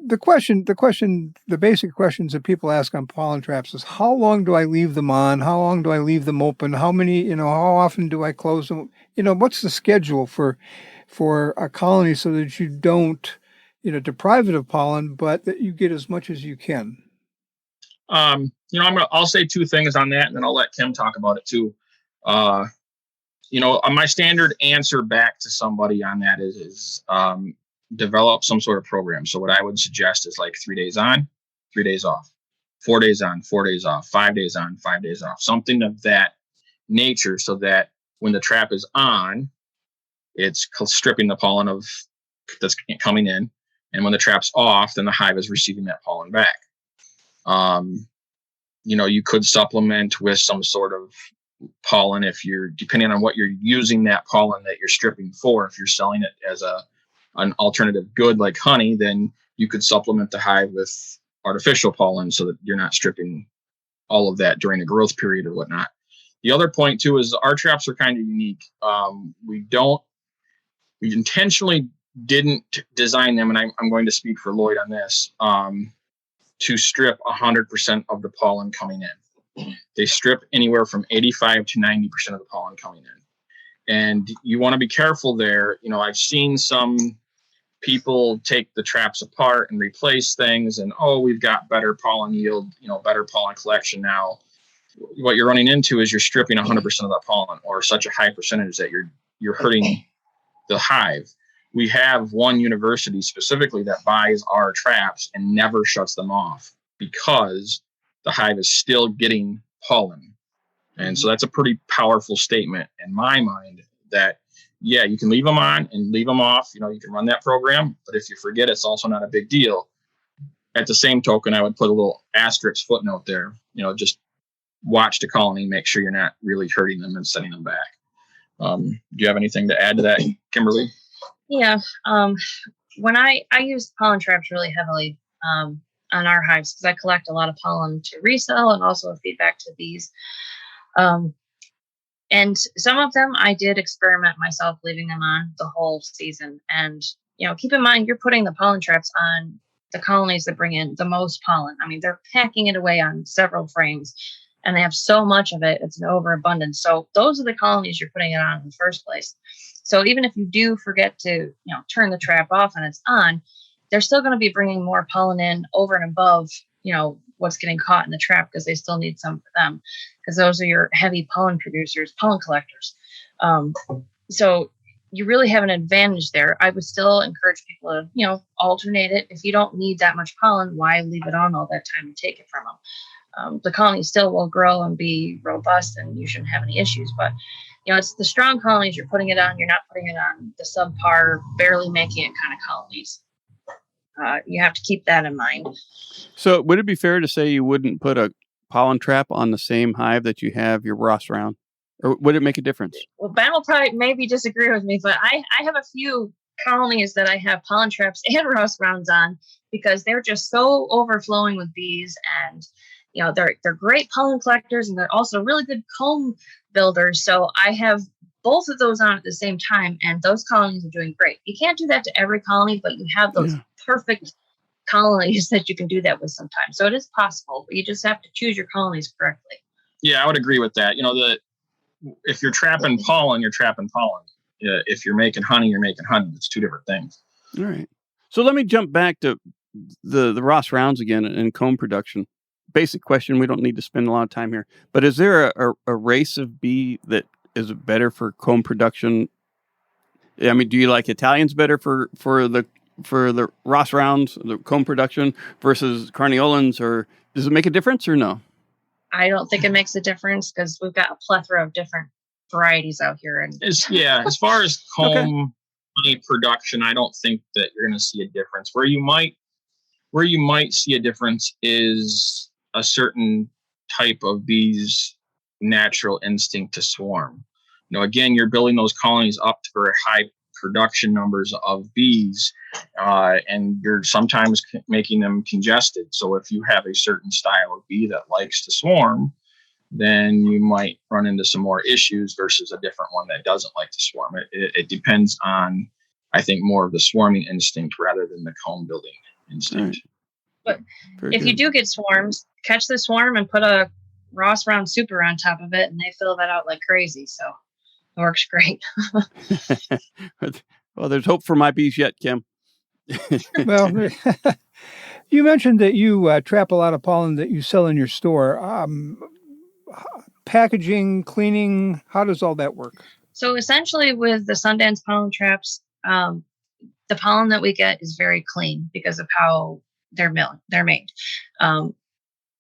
the basic questions that people ask on pollen traps is, how long do I leave them on? How long do I leave them open? How often do I close them? What's the schedule for a colony so that you don't, deprive it of pollen, but that you get as much as you can? I'll say two things on that, and then I'll let Kim talk about it too. My standard answer back to somebody on that is develop some sort of program. So what I would suggest is like 3 days on, 3 days off, 4 days on, 4 days off, 5 days on, 5 days off, something of that nature, so that when the trap is on, it's stripping the pollen that's coming in. And when the trap's off, then the hive is receiving that pollen back. You could supplement with some sort of pollen depending on what you're using that pollen that you're stripping for. If you're selling it as an alternative good like honey, then you could supplement the hive with artificial pollen so that you're not stripping all of that during the growth period or whatnot. The other point too is our traps are kind of unique. We intentionally didn't design them, and I'm going to speak for Lloyd on this, to strip 100% of the pollen coming in. They strip anywhere from 85 to 90% of the pollen coming in. And you want to be careful there. I've seen some people take the traps apart and replace things, and, we've got better pollen yield, better pollen collection now. What you're running into is you're stripping 100% of that pollen, or such a high percentage that you're hurting the hive. We have one university specifically that buys our traps and never shuts them off because the hive is still getting pollen. And so that's a pretty powerful statement in my mind that, yeah, you can leave them on and leave them off. You can run that program, but if you forget, it's also not a big deal. At the same token, I would put a little asterisk footnote there, just watch the colony, make sure you're not really hurting them and sending them back. Do you have anything to add to that, Kimberly? Yeah. When I use pollen traps really heavily on our hives, because I collect a lot of pollen to resell and also feedback to bees. And some of them I did experiment myself, leaving them on the whole season. And, keep in mind, you're putting the pollen traps on the colonies that bring in the most pollen. I mean, they're packing it away on several frames, and they have so much of it, it's an overabundance. So those are the colonies you're putting it on in the first place. So even if you do forget to, turn the trap off and it's on, they're still going to be bringing more pollen in over and above, what's getting caught in the trap, because they still need some for them, because those are your heavy pollen producers, pollen collectors. So you really have an advantage there. I would still encourage people to, alternate it. If you don't need that much pollen, why leave it on all that time and take it from them? The colony still will grow and be robust, and you shouldn't have any issues. But, it's the strong colonies you're putting it on. You're not putting it on the subpar, barely making it kind of colonies. You have to keep that in mind. So would it be fair to say you wouldn't put a pollen trap on the same hive that you have your Ross round? Or would it make a difference? Well, Ben will probably maybe disagree with me, but I have a few colonies that I have pollen traps and Ross rounds on, because they're just so overflowing with bees, and they're great pollen collectors, and they're also really good comb builders. So I have both of those on at the same time, and those colonies are doing great. You can't do that to every colony, but you have those perfect colonies that you can do that with sometimes. So it is possible, but you just have to choose your colonies correctly. Yeah, I would agree with that. If you're trapping pollen, you're trapping pollen. If you're making honey, you're making honey. It's two different things. All right. So let me jump back to the Ross rounds again and comb production. Basic question. We don't need to spend a lot of time here. But is there a race of bee that is better for comb production? I mean, do you like Italians better for the for the Ross rounds, the comb production versus Carniolans, or does it make a difference or no? I don't think it makes a difference because we've got a plethora of different varieties out here. And As far as comb honey production, I don't think that you're going to see a difference. Where you might see a difference is a certain type of bees' natural instinct to swarm. Again, you're building those colonies up to very high production numbers of bees, and you're sometimes making them congested. So if you have a certain style of bee that likes to swarm, then you might run into some more issues versus a different one that doesn't like to swarm. It depends on, I think, more of the swarming instinct rather than the comb building instinct. But if you do get swarms, catch the swarm and put a Ross round super on top of it, and they fill that out like crazy. So it works great. Well, there's hope for my bees yet, Kim. Well, you mentioned that you trap a lot of pollen that you sell in your store. Packaging, cleaning, how does all that work? So essentially with the Sundance pollen traps, the pollen that we get is very clean because of how they're made.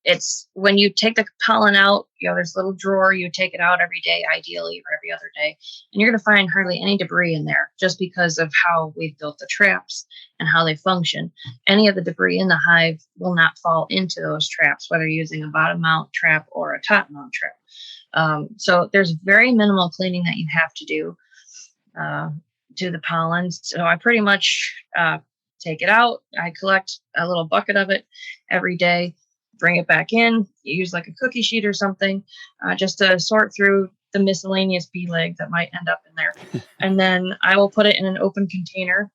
It's when you take the pollen out, there's a little drawer, you take it out every day, ideally, or every other day, and you're going to find hardly any debris in there just because of how we've built the traps and how they function. Any of the debris in the hive will not fall into those traps, whether you're using a bottom mount trap or a top mount trap. So there's very minimal cleaning that you have to do to the pollen. So I pretty much take it out. I collect a little bucket of it every day, bring it back in, use like a cookie sheet or something, just to sort through the miscellaneous bee leg that might end up in there. And then I will put it in an open container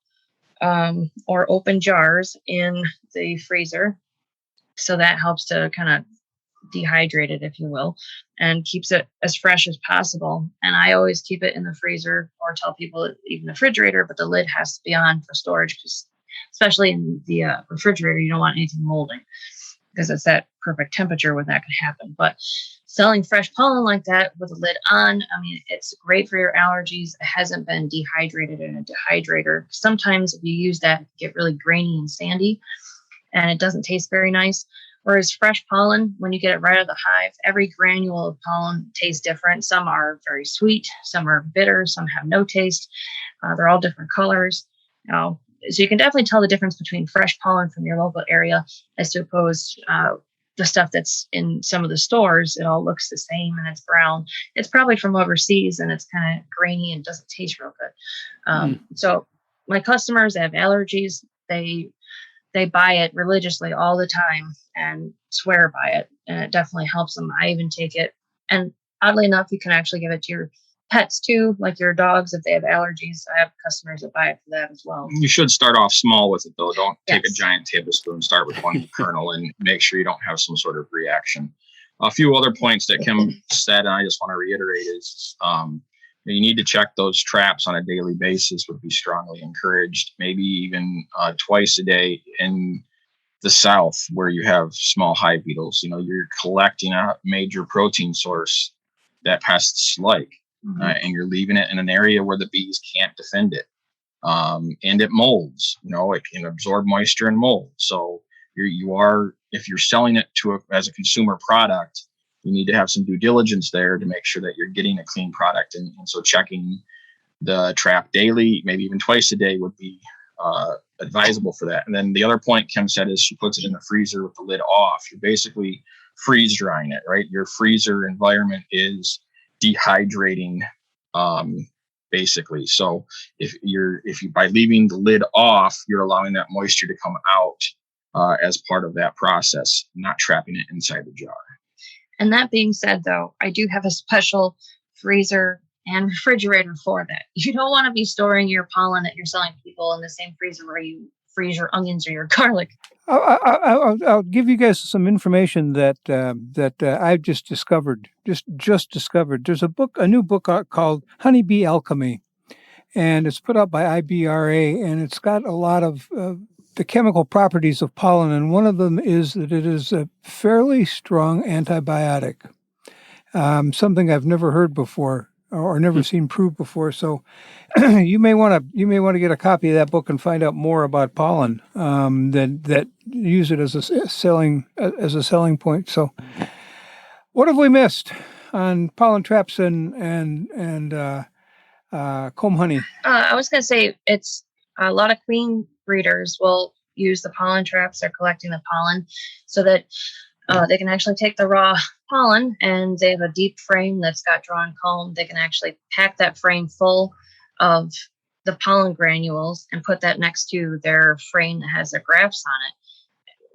or open jars in the freezer. So that helps to kind of dehydrate it, if you will, and keeps it as fresh as possible. And I always keep it in the freezer, or tell people even the refrigerator, but the lid has to be on for storage, because especially in the refrigerator, you don't want anything molding, because it's that perfect temperature when that could happen. But selling fresh pollen like that with a lid on, I mean, it's great for your allergies. It hasn't been dehydrated in a dehydrator. Sometimes if you use that, it can get really grainy and sandy, and it doesn't taste very nice. Whereas fresh pollen, when you get it right out of the hive, every granule of pollen tastes different. Some are very sweet, some are bitter, some have no taste. They're all different colors. So you can definitely tell the difference between fresh pollen from your local area as opposed the stuff that's in some of the stores. It all looks the same and it's brown. It's probably from overseas and it's kind of grainy and doesn't taste real good. So my customers have allergies. They buy it religiously all the time and swear by it. And it definitely helps them. I even take it. And oddly enough, you can actually give it to your pets too, like your dogs, if they have allergies. I have customers that buy it for that as well. You should start off small with it, though. Don't take a giant tablespoon. Start with one kernel and make sure you don't have some sort of reaction. A few other points that Kim said, and I just want to reiterate, is you need to check those traps on a daily basis. Would be strongly encouraged, maybe even twice a day. In the South, where you have small hive beetles, you're collecting a major protein source that pests like, and you're leaving it in an area where the bees can't defend it. And it molds, it can absorb moisture and mold. So if you're selling it as a consumer product, you need to have some due diligence there to make sure that you're getting a clean product. And so checking the trap daily, maybe even twice a day, would be advisable for that. And then the other point Kim said is she puts it in the freezer with the lid off. You're basically freeze drying it, right? Your freezer environment is dehydrating, basically. So if you by leaving the lid off, you're allowing that moisture to come out as part of that process, not trapping it inside the jar. And that being said, though, I do have a special freezer and refrigerator for that. You don't want to be storing your pollen that you're selling people in the same freezer where you freeze your onions or your garlic. I'll give you guys some information that I've just discovered. Just discovered. There's a new book called Honeybee Alchemy, and it's put out by IBRA, and it's got a lot of the chemical properties of pollen, and one of them is that it is a fairly strong antibiotic, something I've never heard before. or never seen proved before. So you may want to get a copy of that book and find out more about pollen that use it as a selling point. So what have we missed on pollen traps and comb honey? I was going to say it's a lot of queen breeders will use the pollen traps. They're collecting the pollen so that they can actually take the raw pollen, and they have a deep frame that's got drawn comb. They can actually pack that frame full of the pollen granules and put that next to their frame that has their grafts on it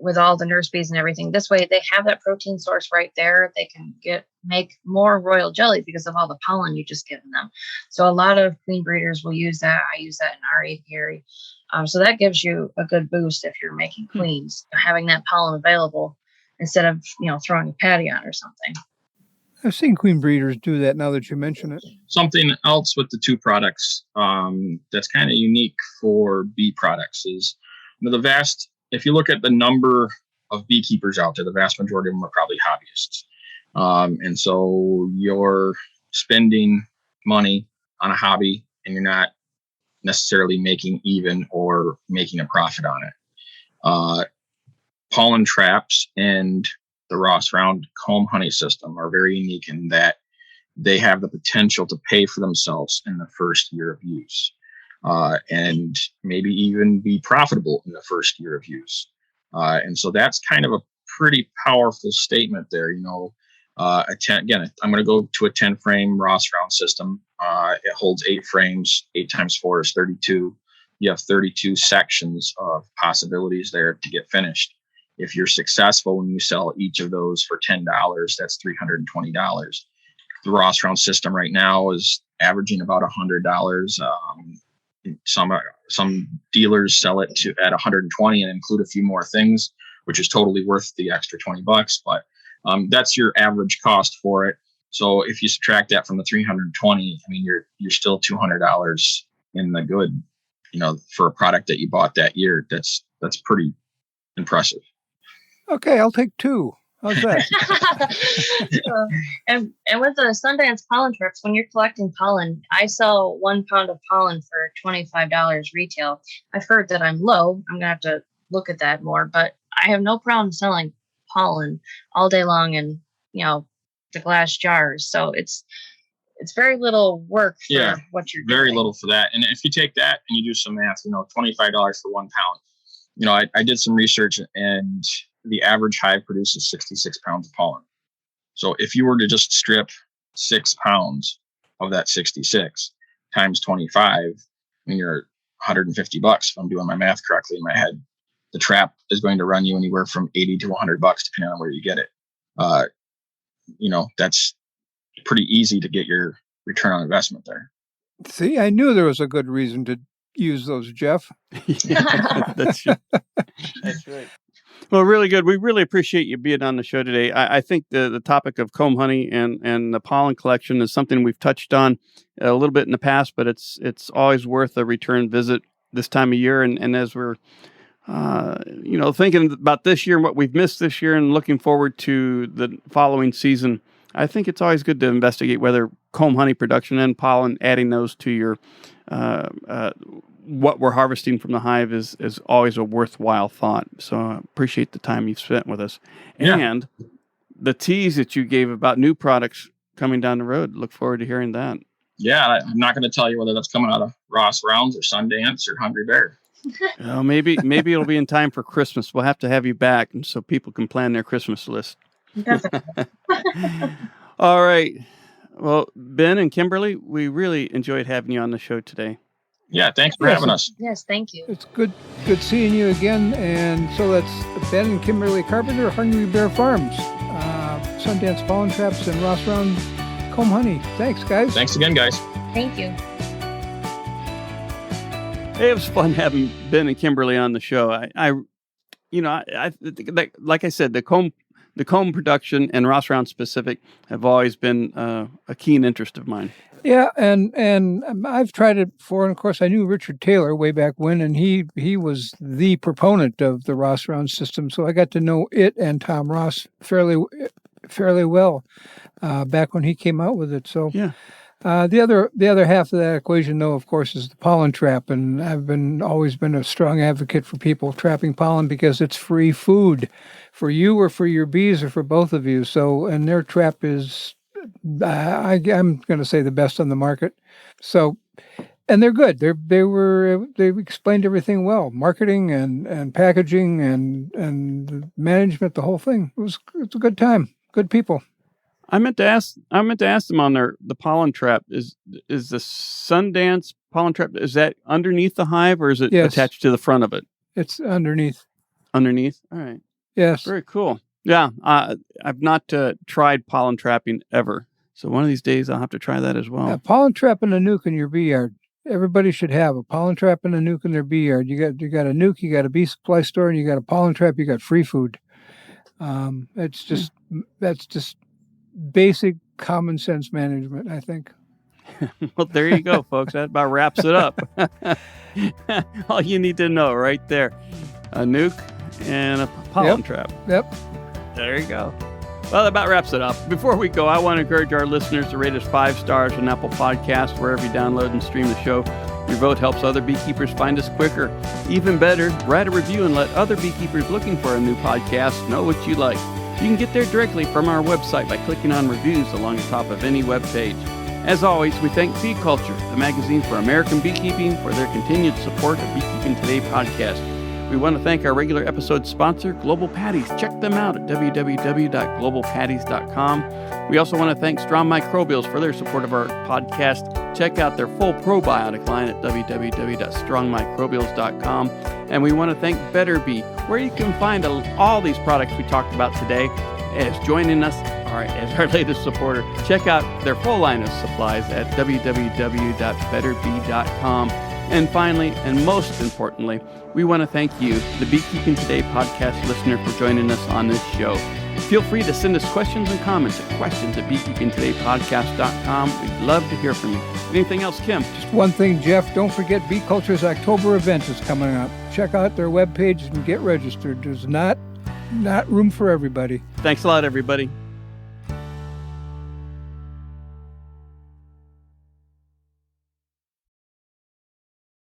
with all the nurse bees and everything. This way they have that protein source right there. They can make more royal jelly because of all the pollen you just given them. So a lot of queen breeders will use that. I use that in our apiary. So that gives you a good boost if you're making queens, having that pollen available instead of, throwing a patty on or something. I've seen queen breeders do that now that you mention it. Something else with the two products that's kind of unique for bee products is if you look at the number of beekeepers out there, the vast majority of them are probably hobbyists. And so you're spending money on a hobby and you're not necessarily making even or making a profit on it. Pollen traps and the Ross Round comb honey system are very unique in that they have the potential to pay for themselves in the first year of use, and maybe even be profitable in the first year of use. And so that's kind of a pretty powerful statement there. I'm going to go to a 10 frame Ross Round system. It holds 8 frames. 8 times 4 is 32. You have 32 sections of possibilities there to get finished. If you're successful when you sell each of those for $10, that's $320. The Ross Round system right now is averaging about $100. Some dealers sell it at $120 and include a few more things, which is totally worth the extra $20. But that's your average cost for it. So if you subtract that from the $320, you're still $200 in the good, for a product that you bought that year. That's pretty impressive. Okay, I'll take 2. How's that? And with the Sundance pollen traps, when you're collecting pollen, I sell 1 pound of pollen for $25 retail. I've heard that I'm low. I'm gonna have to look at that more, but I have no problem selling pollen all day long in the glass jars. So it's very little work for what you're doing. Very little for that. And if you take that and you do some math, $25 for 1 pound. I did some research, and the average hive produces 66 pounds of pollen. So if you were to just strip 6 pounds of that 66 times 25, you're $150 if I'm doing my math correctly in my head. The trap is going to run you anywhere from $80 to $100 depending on where you get it. That's pretty easy to get your return on investment there. See, I knew there was a good reason to use those, Jeff. Yeah, that's right. Well, really good. We really appreciate you being on the show today. I think the topic of comb honey and the pollen collection is something we've touched on a little bit in the past, but it's always worth a return visit this time of year. And as we're thinking about this year and what we've missed this year and looking forward to the following season, I think it's always good to investigate whether comb honey production and pollen, adding those to your what we're harvesting from the hive is always a worthwhile thought. So I appreciate the time you've spent with us. Yeah. And the tease that you gave about new products coming down the road. Look forward to hearing that. Yeah, I'm not going to tell you whether that's coming out of Ross Rounds or Sundance or Hungry Bear. Maybe it'll be in time for Christmas. We'll have to have you back so people can plan their Christmas list. All right. Well, Ben and Kimberly, we really enjoyed having you on the show today. Yeah, thanks for having us. Yes, thank you. It's good seeing you again. And so that's Ben and Kimberly Carpenter, Hungry Bear Farms, Sundance Pollen Traps, and Ross Round Comb Honey. Thanks, guys. Thanks again, guys. Thank you. Hey, it was fun having Ben and Kimberly on the show. I like I said, the comb production and Ross Round specific have always been a keen interest of mine. Yeah, and I've tried it before, and of course I knew Richard Taylor way back when, and he was the proponent of the Ross Round system, so I got to know it and Tom Ross fairly well back when he came out with it. So yeah, The other half of that equation, though, of course, is the pollen trap, and I've always been a strong advocate for people trapping pollen because it's free food for you or for your bees or for both of you. So, and their trap is, I'm going to say, the best on the market. So, and they're good. They explained everything well, marketing and packaging and management, the whole thing. It's a good time, good people. I meant to ask them on the pollen trap. Is the Sundance pollen trap, is that underneath the hive or is it attached to the front of it? It's underneath. Underneath? All right. Yes. Very cool. Yeah. I've not tried pollen trapping ever. So one of these days I'll have to try that as well. Yeah, pollen trap and a nuke in your bee yard. Everybody should have a pollen trap and a nuke in their bee yard. You got a nuke, you got a bee supply store, and you got a pollen trap, you got free food. That's just basic common sense management, I think. Well, there you go, folks. That about wraps it up. All you need to know right there. A nuke and a pollen trap. Yep. There you go. Well, that about wraps it up. Before we go, I want to encourage our listeners to rate us 5 stars on Apple Podcasts, wherever you download and stream the show. Your vote helps other beekeepers find us quicker. Even better, write a review and let other beekeepers looking for a new podcast know what you like. You can get there directly from our website by clicking on reviews along the top of any web page. As always, we thank Bee Culture, the magazine for American beekeeping, for their continued support of Beekeeping Today podcast. We want to thank our regular episode sponsor, Global Patties. Check them out at www.globalpatties.com. We also want to thank Strong Microbials for their support of our podcast. Check out their full probiotic line at www.strongmicrobials.com. And we want to thank Better Bee, where you can find all these products we talked about today. As joining us as our latest supporter, check out their full line of supplies at www.betterbee.com. And finally, and most importantly, we want to thank you, the Beekeeping Today podcast listener, for joining us on this show. Feel free to send us questions and comments at questions@beekeepingtodaypodcast.com. We'd love to hear from you. Anything else, Kim? Just one thing, Jeff. Don't forget Bee Culture's October event is coming up. Check out their webpage and get registered. There's not room for everybody. Thanks a lot, everybody.